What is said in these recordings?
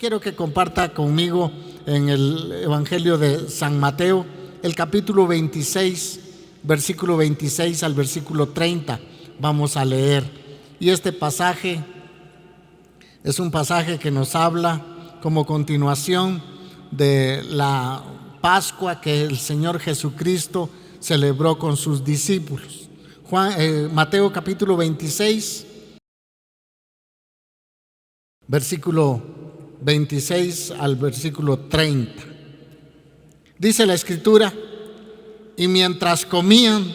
quiero que comparta conmigo en el Evangelio de San Mateo, el capítulo 26, versículo 26 al versículo 30. Vamos a leer. Y este pasaje es un pasaje que nos habla como continuación de la Pascua que el Señor Jesucristo celebró con sus discípulos. Mateo capítulo 26, versículo 26 al versículo 30. Dice la Escritura: y mientras comían,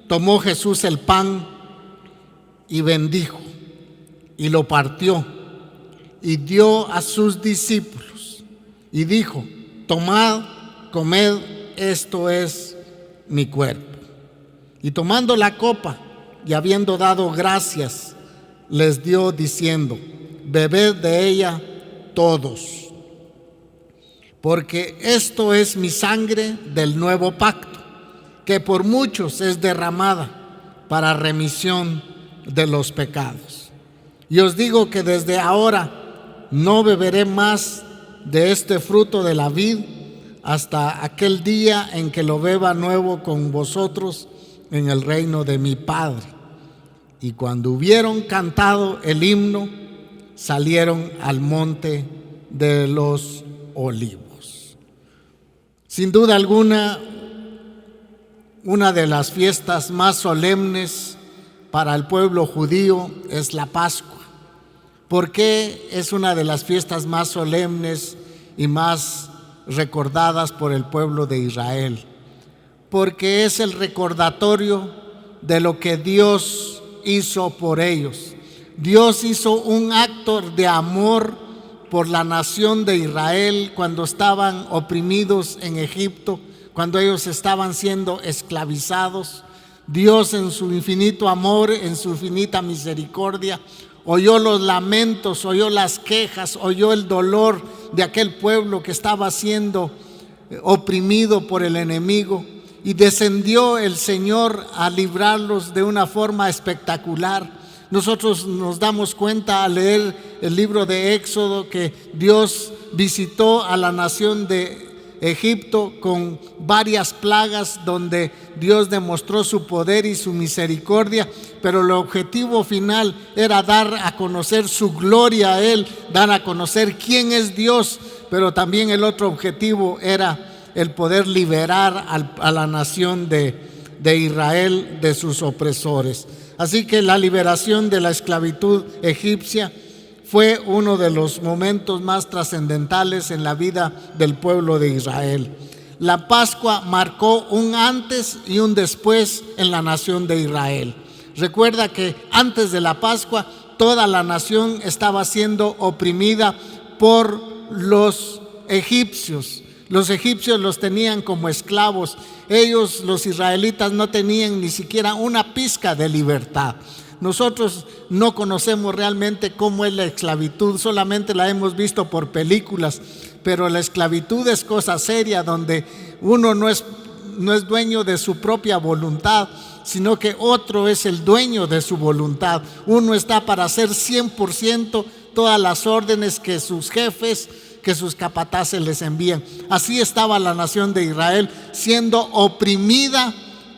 tomó Jesús el pan y bendijo, y lo partió, y dio a sus discípulos, y dijo: tomad, comed, esto es mi cuerpo. Y tomando la copa, y habiendo dado gracias, les dio diciendo: bebed de ella todos, porque esto es mi sangre del nuevo pacto, que por muchos es derramada para remisión de los pecados. Y os digo que desde ahora no beberé más de este fruto de la vid hasta aquel día en que lo beba nuevo con vosotros en el reino de mi Padre. Y cuando hubieron cantado el himno, salieron al monte de los olivos. Sin duda alguna, una de las fiestas más solemnes para el pueblo judío es la Pascua. ¿Por qué es una de las fiestas más solemnes y más recordadas por el pueblo de Israel? Porque es el recordatorio de lo que Dios hizo por ellos. Dios hizo un acto de amor por la nación de Israel cuando estaban oprimidos en Egipto, cuando ellos estaban siendo esclavizados. Dios, en su infinito amor, en su infinita misericordia, oyó los lamentos, oyó las quejas, oyó el dolor de aquel pueblo que estaba siendo oprimido por el enemigo, y descendió el Señor a librarlos de una forma espectacular. Nosotros nos damos cuenta al leer el libro de Éxodo que Dios visitó a la nación de Egipto con varias plagas donde Dios demostró su poder y su misericordia, pero el objetivo final era dar a conocer su gloria a Él, dar a conocer quién es Dios, pero también el otro objetivo era el poder liberar a la nación de Israel de sus opresores. Así que la liberación de la esclavitud egipcia fue uno de los momentos más trascendentales en la vida del pueblo de Israel. La Pascua marcó un antes y un después en la nación de Israel. Recuerda que antes de la Pascua toda la nación estaba siendo oprimida por los egipcios. Los egipcios los tenían como esclavos. Ellos, los israelitas, no tenían ni siquiera una pizca de libertad. Nosotros no conocemos realmente cómo es la esclavitud, solamente la hemos visto por películas, pero la esclavitud es cosa seria, donde uno no es dueño de su propia voluntad, sino que otro es el dueño de su voluntad. Uno está para hacer 100% todas las órdenes que sus jefes, que sus capataces les envían. Así estaba la nación de Israel, siendo oprimida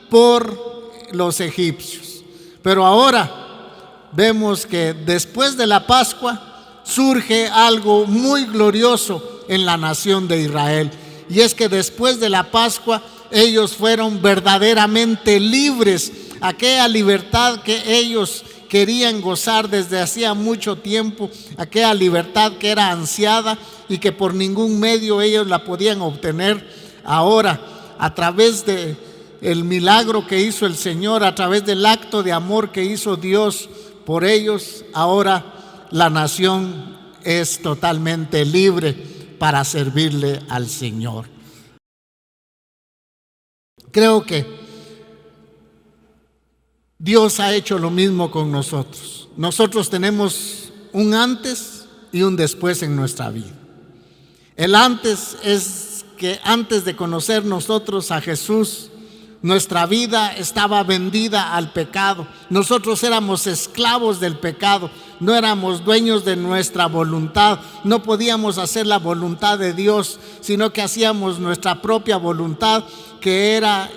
por los egipcios. Pero ahora vemos que después de la Pascua surge algo muy glorioso en la nación de Israel. Y es que después de la Pascua ellos fueron verdaderamente libres. Aquella libertad que ellos querían gozar desde hacía mucho tiempo, aquella libertad que era ansiada y que por ningún medio ellos la podían obtener. Ahora, a través de el milagro que hizo el Señor, a través del acto de amor que hizo Dios por ellos, ahora la nación es totalmente libre para servirle al Señor. Creo que Dios ha hecho lo mismo con nosotros. Nosotros tenemos un antes y un después en nuestra vida. El antes es que antes de conocer nosotros a Jesús, Nuestra vida estaba vendida al pecado. Nosotros éramos esclavos del pecado. No éramos dueños de nuestra voluntad. No podíamos hacer la voluntad de Dios, sino que hacíamos nuestra propia voluntad, que era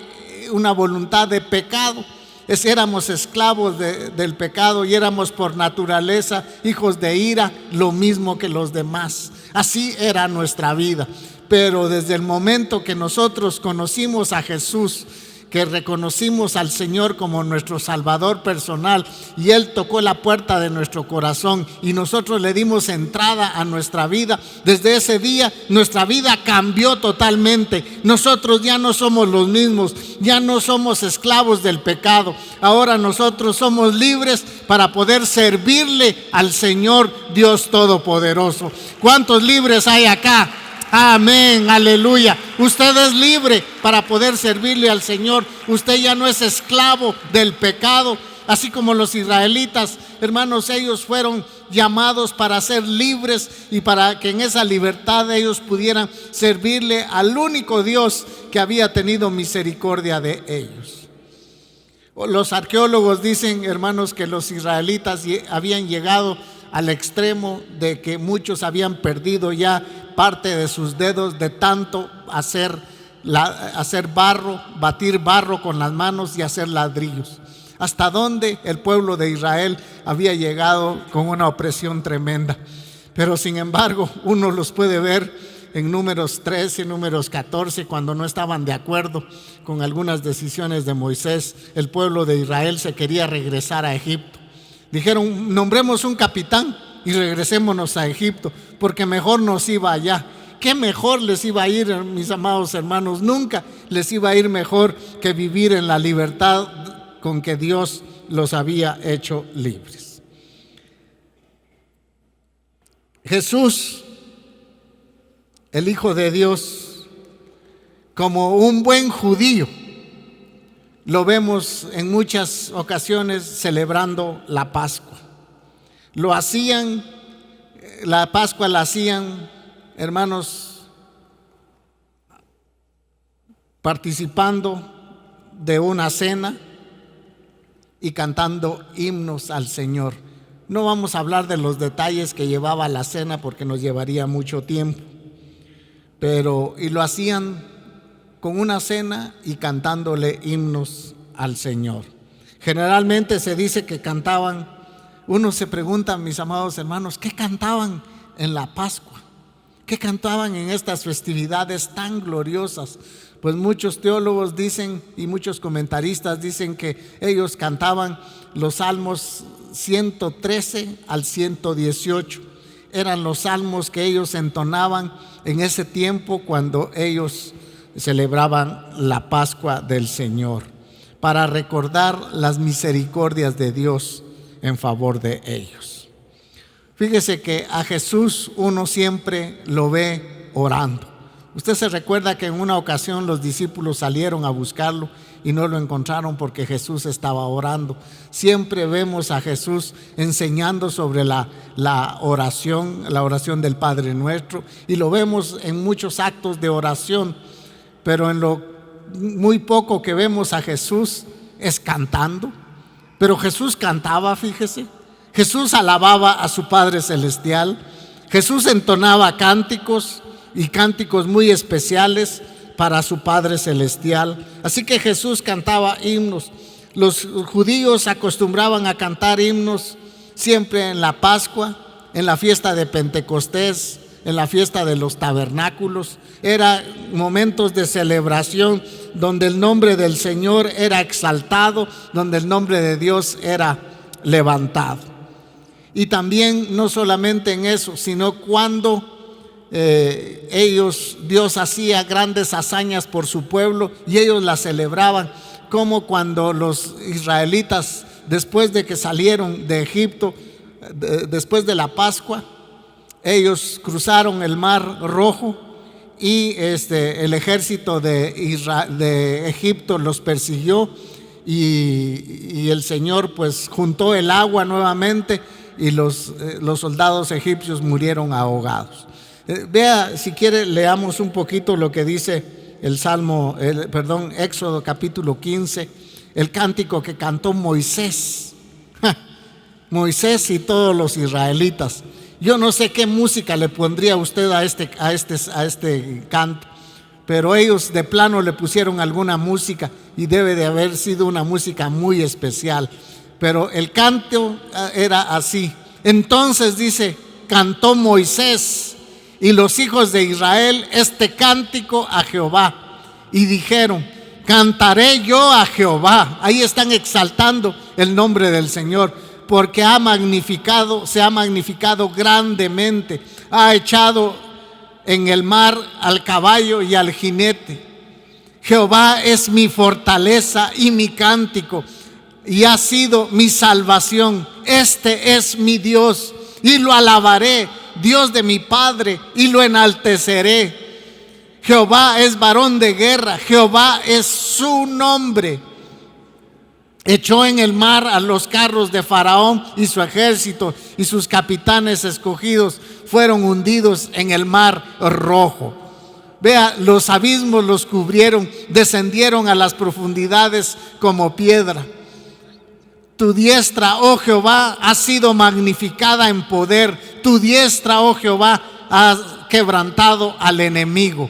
una voluntad de pecado. Éramos esclavos del pecado y éramos por naturaleza hijos de ira, lo mismo que los demás. Así era nuestra vida. Pero desde el momento que nosotros conocimos a Jesús, que reconocimos al Señor como nuestro Salvador personal, y Él tocó la puerta de nuestro corazón y nosotros le dimos entrada a nuestra vida, desde ese día nuestra vida cambió totalmente. Nosotros ya no somos los mismos, ya no somos esclavos del pecado. Ahora nosotros somos libres para poder servirle al Señor Dios Todopoderoso. ¿Cuántos libres hay acá? Amén, aleluya. Usted es libre para poder servirle al Señor. Usted ya no es esclavo del pecado. Así como los israelitas, hermanos, ellos fueron llamados para ser libres y para que en esa libertad ellos pudieran servirle al único Dios que había tenido misericordia de ellos. Los arqueólogos dicen, hermanos, que los israelitas habían llegado al extremo de que muchos habían perdido ya parte de sus dedos de tanto hacer barro, batir barro con las manos y hacer ladrillos. Hasta donde el pueblo de Israel había llegado con una opresión tremenda. Pero sin embargo, uno los puede ver en Números 13, Números 14, cuando no estaban de acuerdo con algunas decisiones de Moisés. El pueblo de Israel se quería regresar a Egipto. Dijeron, nombremos un capitán y regresémonos a Egipto, porque mejor nos iba allá. ¿Qué mejor les iba a ir, mis amados hermanos? Nunca les iba a ir mejor que vivir en la libertad con que Dios los había hecho libres. Jesús, el Hijo de Dios, como un buen judío, lo vemos en muchas ocasiones celebrando la Pascua. Lo hacían, la Pascua la hacían, hermanos, participando de una cena y cantando himnos al Señor. No vamos a hablar de los detalles que llevaba la cena porque nos llevaría mucho tiempo, y lo hacían con una cena y cantándole himnos al Señor. Generalmente se dice que cantaban. Uno se pregunta, mis amados hermanos, ¿qué cantaban en la Pascua? ¿Qué cantaban en estas festividades tan gloriosas? Pues muchos teólogos dicen y muchos comentaristas dicen que ellos cantaban los salmos 113 al 118. Eran los salmos que ellos entonaban en ese tiempo cuando ellos celebraban la Pascua del Señor, para recordar las misericordias de Dios en favor de ellos. Fíjese que a Jesús uno siempre lo ve orando. Usted se recuerda que en una ocasión los discípulos salieron a buscarlo y no lo encontraron porque Jesús estaba orando. Siempre vemos a Jesús enseñando sobre la oración del Padre Nuestro, y lo vemos en muchos actos de oración, pero en lo muy poco que vemos a Jesús es cantando. Pero Jesús cantaba, fíjese. Jesús alababa a su Padre Celestial. Jesús entonaba cánticos, y cánticos muy especiales para su Padre Celestial. Así que Jesús cantaba himnos. Los judíos acostumbraban a cantar himnos siempre en la Pascua, en la fiesta de Pentecostés, en la fiesta de los tabernáculos. Eran momentos de celebración donde el nombre del Señor era exaltado, donde el nombre de Dios era levantado. Y también no solamente en eso, sino cuando Dios hacía grandes hazañas por su pueblo y ellos las celebraban, como cuando los israelitas, después de que salieron de Egipto, después de la Pascua, ellos cruzaron el Mar Rojo y el ejército de Egipto los persiguió, y el Señor pues juntó el agua nuevamente y los soldados egipcios murieron ahogados. Vea, si quiere, leamos un poquito lo que dice Éxodo capítulo 15, el cántico que cantó Moisés. Moisés y todos los israelitas. Yo no sé qué música le pondría usted a este canto, pero ellos de plano le pusieron alguna música y debe de haber sido una música muy especial. Pero el canto era así. Entonces dice, cantó Moisés y los hijos de Israel este cántico a Jehová. Y dijeron, cantaré yo a Jehová. Ahí están exaltando el nombre del Señor, porque se ha magnificado grandemente. Ha echado en el mar al caballo y al jinete. Jehová es mi fortaleza y mi cántico, y ha sido mi salvación. Este es mi Dios, y lo alabaré, Dios de mi Padre, y lo enalteceré. Jehová es varón de guerra, Jehová es su nombre. Echó en el mar a los carros de Faraón y su ejército, y sus capitanes escogidos fueron hundidos en el mar rojo. Vea, los abismos los cubrieron, descendieron a las profundidades como piedra. Tu diestra, oh Jehová, ha sido magnificada en poder. Tu diestra, oh Jehová, ha quebrantado al enemigo.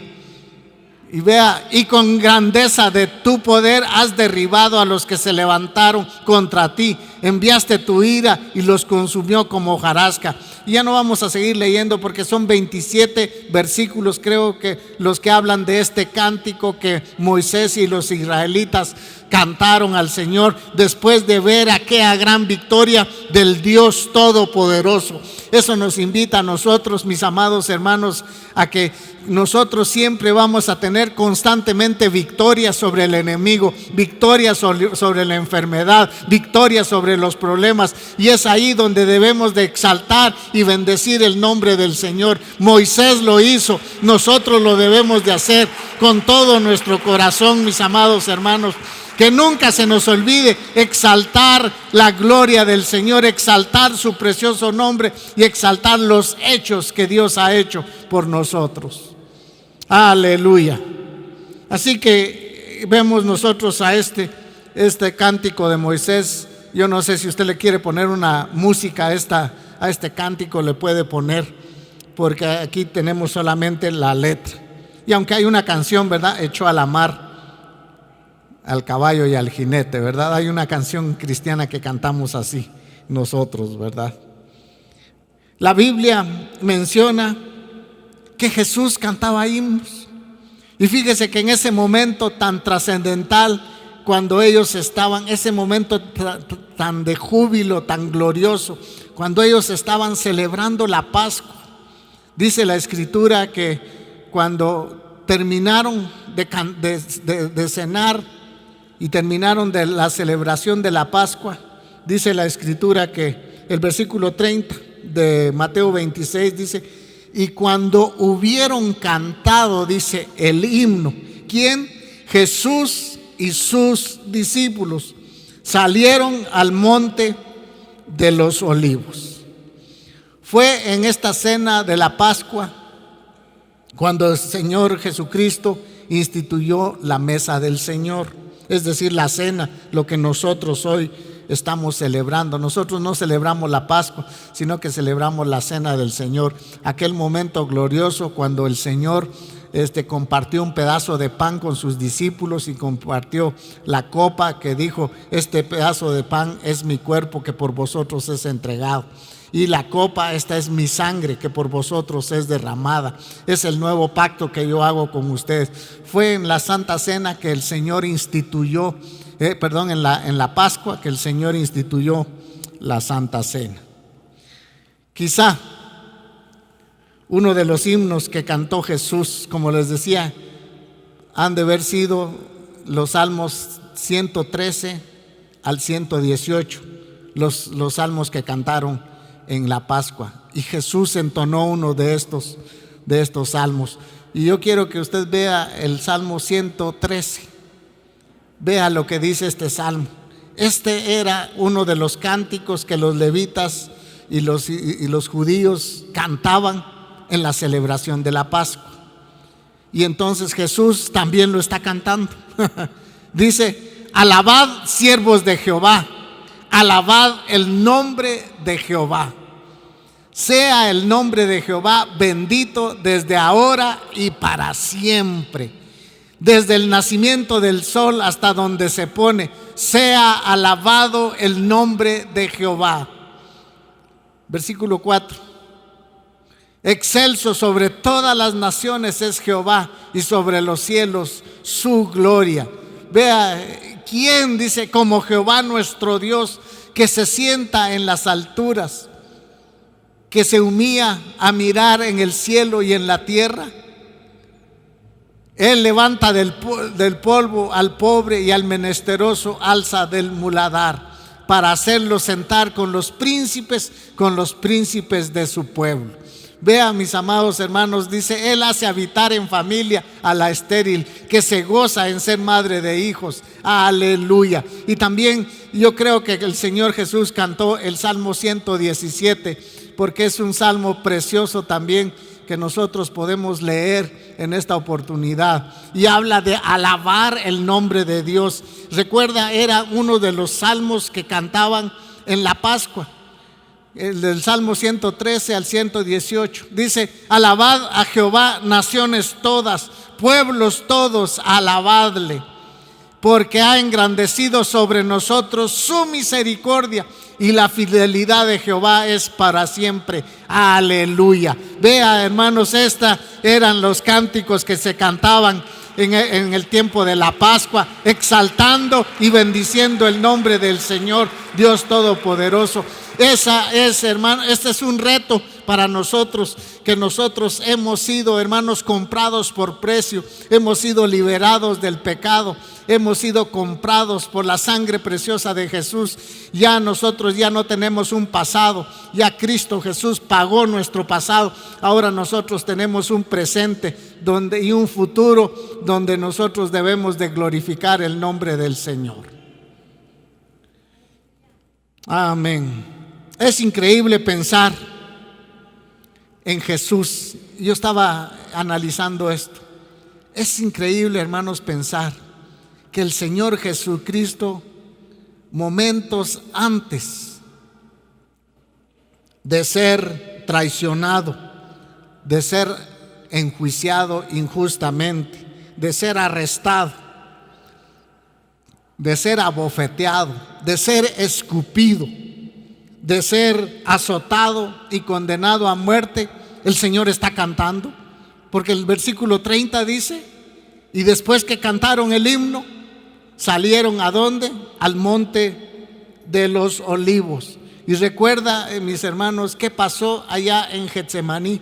Y vea, y con grandeza de tu poder has derribado a los que se levantaron contra ti. Enviaste tu ira y los consumió como hojarasca. Y ya no vamos a seguir leyendo porque son 27 versículos, creo que los que hablan de este cántico que Moisés y los israelitas cantaron al Señor después de ver aquella gran victoria del Dios Todopoderoso. Eso nos invita a nosotros, mis amados hermanos, a que nosotros siempre vamos a tener constantemente victoria sobre el enemigo, victoria sobre la enfermedad, victoria sobre los problemas, y es ahí donde debemos de exaltar y bendecir el nombre del Señor. Moisés lo hizo, nosotros lo debemos de hacer con todo nuestro corazón, mis amados hermanos. Que nunca se nos olvide exaltar la gloria del Señor, exaltar su precioso nombre y exaltar los hechos que Dios ha hecho por nosotros. Aleluya. Así que vemos nosotros a este cántico de Moisés. Yo no sé si usted le quiere poner una música a este cántico, le puede poner, porque aquí tenemos solamente la letra. Y aunque hay una canción, ¿verdad? Echó a la mar al caballo y al jinete, ¿verdad? Hay una canción cristiana que cantamos así nosotros, ¿verdad? La Biblia menciona que Jesús cantaba himnos. Y fíjese que en ese momento tan trascendental, cuando ellos estaban, ese momento tan de júbilo, tan glorioso, cuando ellos estaban celebrando la Pascua, dice la Escritura que cuando terminaron de cenar y terminaron de la celebración de la Pascua, dice la Escritura que el versículo 30 de Mateo 26 dice, y cuando hubieron cantado, dice, el himno, ¿quién? Jesús y sus discípulos salieron al monte de los olivos. Fue en esta cena de la Pascua cuando el Señor Jesucristo instituyó la mesa del Señor, es decir, la cena, lo que nosotros hoy estamos celebrando. Nosotros no celebramos la Pascua, sino que celebramos la cena del Señor, aquel momento glorioso cuando el Señor compartió un pedazo de pan con sus discípulos y compartió la copa que dijo, este pedazo de pan es mi cuerpo que por vosotros es entregado. Y la copa, esta es mi sangre que por vosotros es derramada. Es el nuevo pacto que yo hago con ustedes. Fue en la Santa Cena que el Señor instituyó, en la Pascua que el Señor instituyó la Santa Cena. Quizá uno de los himnos que cantó Jesús, como les decía, han de haber sido los salmos 113 al 118, los salmos que cantaron en la Pascua, y Jesús entonó uno de estos salmos. Y yo quiero que usted vea el Salmo 113. Vea lo que dice este salmo. Este era uno de los cánticos que los levitas y los judíos cantaban en la celebración de la Pascua. Y entonces Jesús también lo está cantando. Dice: alabad siervos de Jehová, alabad el nombre de Jehová. Sea el nombre de Jehová bendito desde ahora y para siempre. Desde el nacimiento del sol hasta donde se pone, sea alabado el nombre de Jehová. Versículo 4. Excelso sobre todas las naciones es Jehová, y sobre los cielos su gloria. Vea, ¿quién dice como Jehová nuestro Dios, que se sienta en las alturas, que se humilla a mirar en el cielo y en la tierra? Él levanta del polvo al pobre, y al menesteroso alza del muladar, para hacerlo sentar con los príncipes de su pueblo. Vea, mis amados hermanos, dice: Él hace habitar en familia a la estéril, que se goza en ser madre de hijos. Aleluya. Y también yo creo que el Señor Jesús cantó el Salmo 117, porque es un salmo precioso también, que nosotros podemos leer en esta oportunidad, y habla de alabar el nombre de Dios. Recuerda, era uno de los salmos que cantaban en la Pascua, el del Salmo 113 al 118. Dice: alabad a Jehová, naciones todas, pueblos todos, alabadle, porque ha engrandecido sobre nosotros su misericordia, y la fidelidad de Jehová es para siempre. Aleluya. Vea, hermanos, estos eran los cánticos que se cantaban en el tiempo de la Pascua, exaltando y bendiciendo el nombre del Señor Dios Todopoderoso. Este es un reto para nosotros, que nosotros hemos sido, hermanos, comprados por precio, hemos sido liberados del pecado, hemos sido comprados por la sangre preciosa de Jesús. Ya nosotros ya no tenemos un pasado, ya Cristo Jesús pagó nuestro pasado. Ahora nosotros tenemos un presente y un futuro donde nosotros debemos de glorificar el nombre del Señor. Amén. Es increíble pensar en Jesús. Yo estaba analizando esto. Es increíble, hermanos, pensar que el Señor Jesucristo, momentos antes de ser traicionado, de ser enjuiciado injustamente, de ser arrestado, de ser abofeteado, de ser escupido, de ser azotado y condenado a muerte, el Señor está cantando. Porque el versículo 30 dice: y después que cantaron el himno, salieron ¿a dónde? Al monte de los olivos. Y recuerda, mis hermanos, qué pasó allá en Getsemaní.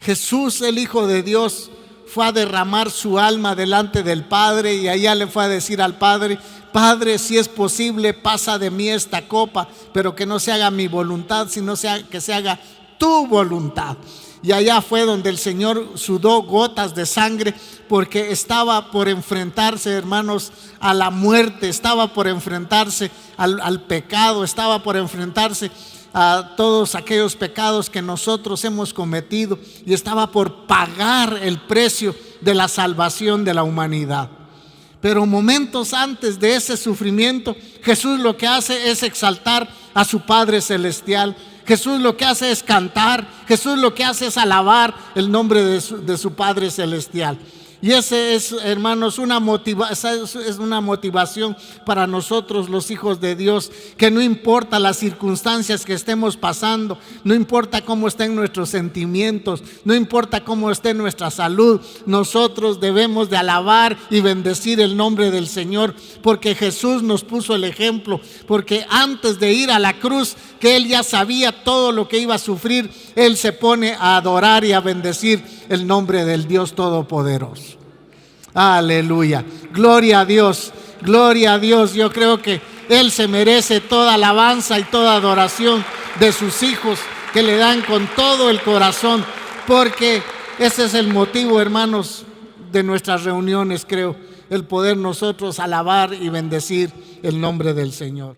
Jesús, el Hijo de Dios, fue a derramar su alma delante del Padre, y allá le fue a decir al Padre: Padre, si es posible, pasa de mí esta copa, pero que no se haga mi voluntad, sino que se haga tu voluntad. Y allá fue donde el Señor sudó gotas de sangre, porque estaba por enfrentarse, hermanos, a la muerte, estaba por enfrentarse al pecado, estaba por enfrentarse a todos aquellos pecados que nosotros hemos cometido, y estaba por pagar el precio de la salvación de la humanidad. Pero momentos antes de ese sufrimiento, Jesús lo que hace es exaltar a su Padre Celestial. Jesús lo que hace es cantar. Jesús lo que hace es alabar el nombre de su Padre Celestial. Y ese es, hermanos, una motivación para nosotros, los hijos de Dios, que no importa las circunstancias que estemos pasando, no importa cómo estén nuestros sentimientos, no importa cómo esté nuestra salud, nosotros debemos de alabar y bendecir el nombre del Señor, porque Jesús nos puso el ejemplo, porque antes de ir a la cruz, que Él ya sabía todo lo que iba a sufrir, Él se pone a adorar y a bendecir el nombre del Dios Todopoderoso. Aleluya, gloria a Dios, gloria a Dios. Yo creo que Él se merece toda alabanza y toda adoración de sus hijos, que le dan con todo el corazón, porque ese es el motivo, hermanos, de nuestras reuniones, creo, el poder nosotros alabar y bendecir el nombre del Señor.